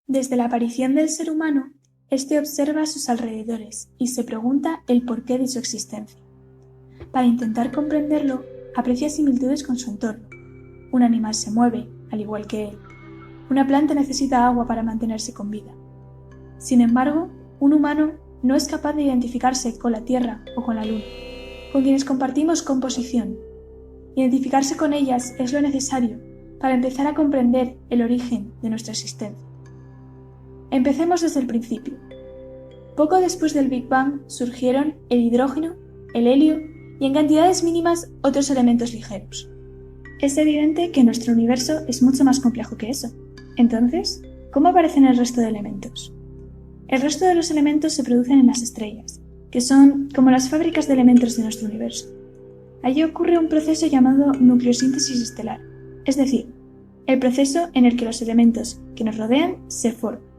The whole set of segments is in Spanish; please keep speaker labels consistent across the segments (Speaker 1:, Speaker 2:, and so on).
Speaker 1: Desde la aparición del ser humano, éste observa a sus alrededores y se pregunta el porqué de su existencia. Para intentar comprenderlo, aprecia similitudes con su entorno. Un animal se mueve, al igual que él. Una planta necesita agua para mantenerse con vida. Sin embargo, un humano no es capaz de identificarse con la Tierra o con la Luna, con quienes compartimos composición. Identificarse con ellas es lo necesario para empezar a comprender el origen de nuestra existencia. Empecemos desde el principio. Poco después del Big Bang surgieron el hidrógeno, el helio y en cantidades mínimas otros elementos ligeros. Es evidente que nuestro universo es mucho más complejo que eso. Entonces, ¿cómo aparecen el resto de elementos? El resto de los elementos se producen en las estrellas, que son como las fábricas de elementos de nuestro universo. Allí ocurre un proceso llamado nucleosíntesis estelar, es decir, el proceso en el que los elementos que nos rodean se forman.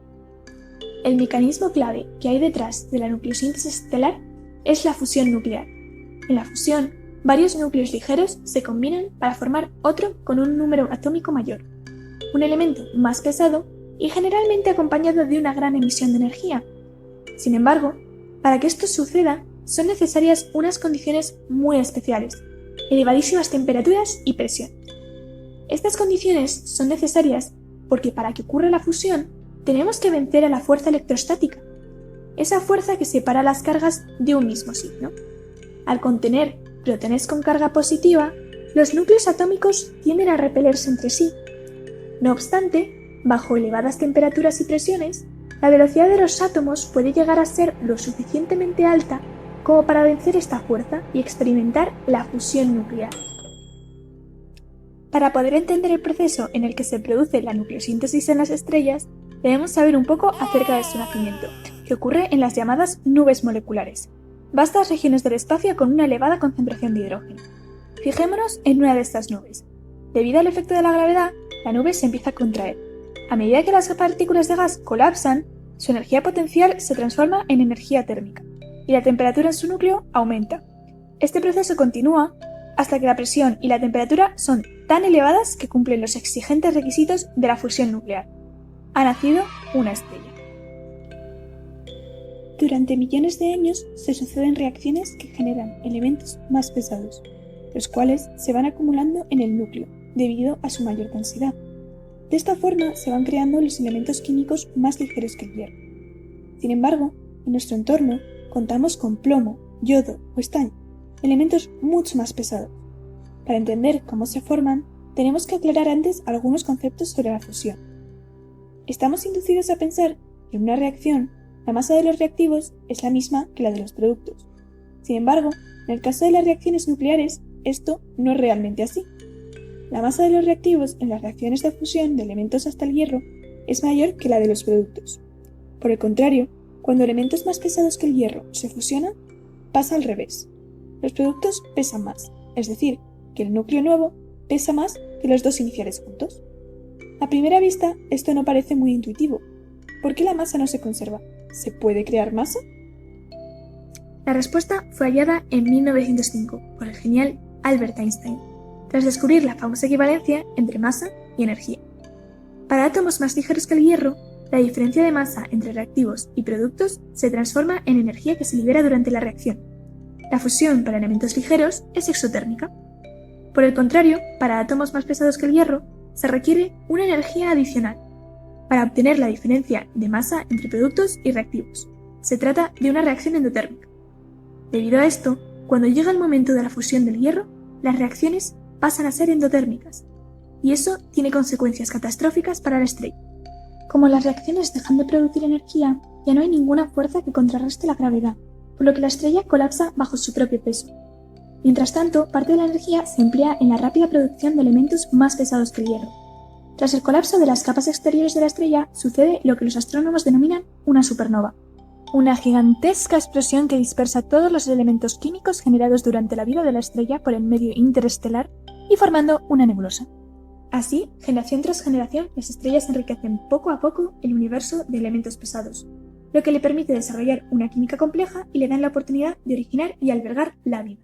Speaker 1: El mecanismo clave que hay detrás de la nucleosíntesis estelar es la fusión nuclear. En la fusión, varios núcleos ligeros se combinan para formar otro con un número atómico mayor, un elemento más pesado y generalmente acompañado de una gran emisión de energía. Sin embargo, para que esto suceda, son necesarias unas condiciones muy especiales, elevadísimas temperaturas y presión. Estas condiciones son necesarias porque para que ocurra la fusión, tenemos que vencer a la fuerza electrostática, esa fuerza que separa las cargas de un mismo signo. Al contener protones con carga positiva, los núcleos atómicos tienden a repelerse entre sí. No obstante, bajo elevadas temperaturas y presiones, la velocidad de los átomos puede llegar a ser lo suficientemente alta como para vencer esta fuerza y experimentar la fusión nuclear. Para poder entender el proceso en el que se produce la nucleosíntesis en las estrellas, debemos saber un poco acerca de su nacimiento, que ocurre en las llamadas nubes moleculares, vastas regiones del espacio con una elevada concentración de hidrógeno. Fijémonos en una de estas nubes. Debido al efecto de la gravedad, la nube se empieza a contraer. A medida que las partículas de gas colapsan, su energía potencial se transforma en energía térmica, y la temperatura en su núcleo aumenta. Este proceso continúa hasta que la presión y la temperatura son tan elevadas que cumplen los exigentes requisitos de la fusión nuclear. Ha nacido una estrella. Durante millones de años se suceden reacciones que generan elementos más pesados, los cuales se van acumulando en el núcleo debido a su mayor densidad. De esta forma se van creando los elementos químicos más ligeros que el hierro. Sin embargo, en nuestro entorno contamos con plomo, yodo o estaño, elementos mucho más pesados. Para entender cómo se forman, tenemos que aclarar antes algunos conceptos sobre la fusión. Estamos inducidos a pensar que en una reacción, la masa de los reactivos es la misma que la de los productos. Sin embargo, en el caso de las reacciones nucleares, esto no es realmente así. La masa de los reactivos en las reacciones de fusión de elementos hasta el hierro es mayor que la de los productos. Por el contrario, cuando elementos más pesados que el hierro se fusionan, pasa al revés. Los productos pesan más, es decir, que el núcleo nuevo pesa más que los dos iniciales juntos. A primera vista, esto no parece muy intuitivo. ¿Por qué la masa no se conserva? ¿Se puede crear masa? La respuesta fue hallada en 1905 por el genial Albert Einstein, tras descubrir la famosa equivalencia entre masa y energía. Para átomos más ligeros que el hierro, la diferencia de masa entre reactivos y productos se transforma en energía que se libera durante la reacción. La fusión para elementos ligeros es exotérmica. Por el contrario, para átomos más pesados que el hierro, se requiere una energía adicional para obtener la diferencia de masa entre productos y reactivos. Se trata de una reacción endotérmica. Debido a esto, cuando llega el momento de la fusión del hierro, las reacciones pasan a ser endotérmicas, y eso tiene consecuencias catastróficas para la estrella. Como las reacciones dejan de producir energía, ya no hay ninguna fuerza que contrarreste la gravedad, por lo que la estrella colapsa bajo su propio peso. Mientras tanto, parte de la energía se emplea en la rápida producción de elementos más pesados que el hierro. Tras el colapso de las capas exteriores de la estrella, sucede lo que los astrónomos denominan una supernova, una gigantesca explosión que dispersa todos los elementos químicos generados durante la vida de la estrella por el medio interestelar y formando una nebulosa. Así, generación tras generación, las estrellas enriquecen poco a poco el universo de elementos pesados, lo que le permite desarrollar una química compleja y le dan la oportunidad de originar y albergar la vida.